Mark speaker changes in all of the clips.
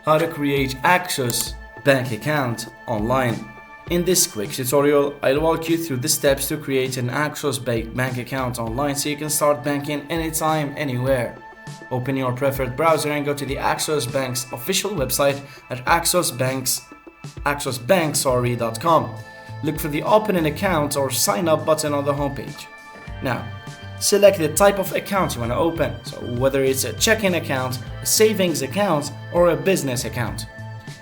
Speaker 1: How to create Axos bank account online. In this quick tutorial, I'll walk you through the steps to create an Axos bank account online so you can start banking anytime, anywhere. Open your preferred browser and go to the Axos Bank's official website at axosbank.com. Look for the Open an Account or Sign Up button on the homepage. Now, select the type of account you want to open, so whether it's a checking account, a savings account, or a business account.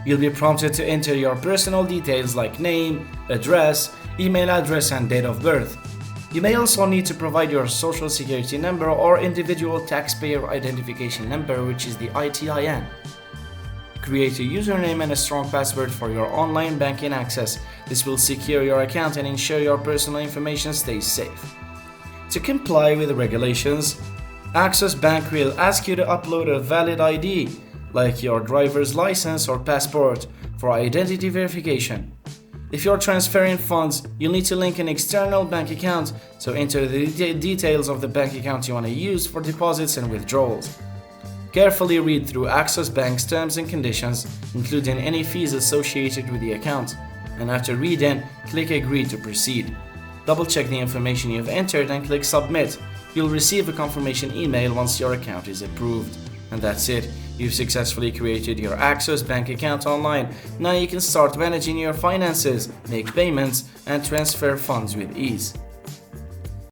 Speaker 1: You'll be prompted to enter your personal details like name, address, email address, and date of birth. You may also need to provide your social security number or individual taxpayer identification number, which is the ITIN. Create a username and a strong password for your online banking access. This will secure your account and ensure your personal information stays safe. To comply with the regulations, Axos Bank will ask you to upload a valid ID, like your driver's license or passport, for identity verification. If you're transferring funds, you'll need to link an external bank account, so enter the details of the bank account you want to use for deposits and withdrawals. Carefully read through Axos Bank's terms and conditions, including any fees associated with the account, and after reading, click Agree to proceed. Double-check the information you've entered and click Submit. You'll receive a confirmation email once your account is approved. And that's it. You've successfully created your Axos bank account online. Now you can start managing your finances, make payments, and transfer funds with ease.